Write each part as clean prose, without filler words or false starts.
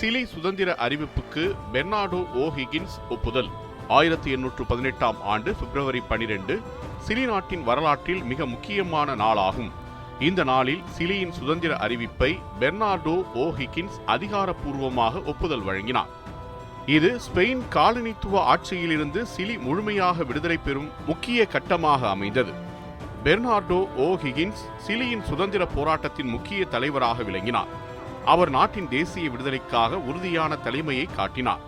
Chile சுதந்திர அறிவிப்புக்கு Bernardo ஓஹிகின்ஸ் ஒப்புதல். 1818 ஆண்டு பிப்ரவரி 12 சிலி நாட்டின் வரலாற்றில் மிக முக்கியமான நாளாகும். இந்த நாளில் சிலியின் சுதந்திர அறிவிப்பை பெர்னார்டோ ஓஹிகின்ஸ் அதிகாரப்பூர்வமாக ஒப்புதல் வழங்கினார். இது ஸ்பெயின் காலனித்துவ ஆட்சியிலிருந்து சிலி முழுமையாக விடுதலை பெறும் முக்கிய கட்டமாக அமைந்தது. பெர்னார்டோ ஓஹிகின்ஸ் சிலியின் சுதந்திர போராட்டத்தின் முக்கிய தலைவராக விளங்கினார். அவர் நாட்டின் தேசிய விடுதலைக்காக உறுதியான தலைமையை காட்டினார்.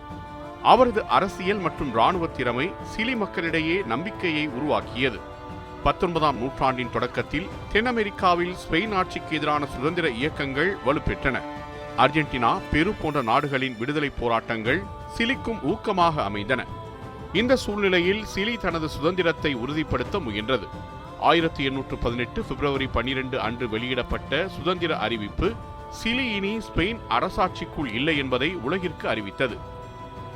அவரது அரசியல் மற்றும் இராணுவ திறமை சிலி மக்களிடையே நம்பிக்கையை உருவாக்கியது. 19ஆம் நூற்றாண்டின் தொடக்கத்தில் தென் அமெரிக்காவில் ஸ்பெயின் ஆட்சிக்கு எதிரான சுதந்திர இயக்கங்கள் வலுப்பெற்றன. அர்ஜென்டினா, பெரு போன்ற நாடுகளின் விடுதலை போராட்டங்கள் சிலிக்கும் ஊக்கமாக அமைந்தன. இந்த சூழ்நிலையில் சிலி தனது சுதந்திரத்தை உறுதிப்படுத்த முயன்றது. 1818 பிப்ரவரி 12 அன்று வெளியிடப்பட்ட சுதந்திர அறிவிப்பு சிலி இனி ஸ்பெயின் அரசாட்சிக்குள் இல்லை என்பதை உலகிற்கு அறிவித்தது.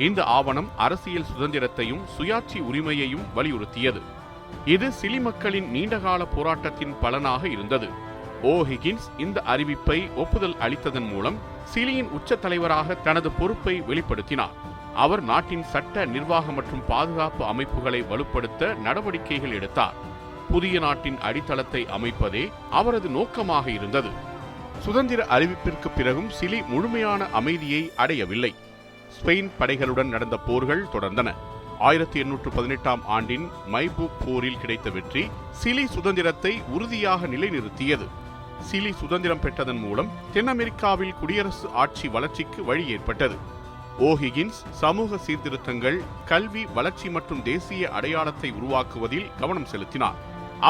இந்த ஆவணம் அரசியல் சுதந்திரத்தையும் சுயாட்சி உரிமையையும் வலியுறுத்தியது. இது சிலி மக்களின் நீண்டகால போராட்டத்தின் பலனாக இருந்தது. ஓஹிகின்ஸ் இந்த அறிவிப்பை ஒப்புதல் அளித்ததன் மூலம் சிலியின் உச்ச தலைவராக தனது பொறுப்பை வெளிப்படுத்தினார். அவர் நாட்டின் சட்ட, நிர்வாக மற்றும் பாதுகாப்பு அமைப்புகளை வலுப்படுத்த நடவடிக்கைகள் எடுத்தார். புதிய நாட்டின் அடித்தளத்தை அமைப்பதே அவரது நோக்கமாக இருந்தது. சுதந்திர அறிவிப்பிற்கு பிறகும் சிலி முழுமையான அமைதியை அடையவில்லை. ஸ்பெயின் படைகளுடன் நடந்த போர்கள் தொடர்ந்தன. 1818 ஆண்டின் மைபூக் போரில் கிடைத்த வெற்றி சிலி சுதந்திரத்தை உறுதியாக நிலைநிறுத்தியது. சிலி சுதந்திரம் பெற்றதன் மூலம் தென் அமெரிக்காவில் குடியரசு ஆட்சி வளர்ச்சிக்கு வழி ஏற்பட்டது. ஓஹிகின்ஸ் சமூக சீர்திருத்தங்கள், கல்வி, வளர்ச்சி மற்றும் தேசிய அடையாளத்தை உருவாக்குவதில் கவனம் செலுத்தினார்.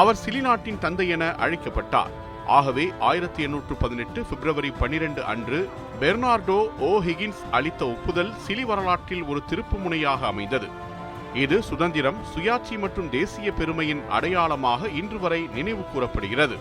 அவர் சிலி நாட்டின் தந்தை என அழைக்கப்பட்டார். ஆகவே 1818 பிப்ரவரி 12 அன்று பெர்னார்டோ ஓஹிகின்ஸ் அளித்த ஒப்புதல் சிலி வரலாற்றில் ஒரு திருப்புமுனையாக அமைந்தது. இது சுதந்திரம், சுயாட்சி மற்றும் தேசிய பெருமையின் அடையாளமாக இன்று வரை நினைவு கூறப்படுகிறது.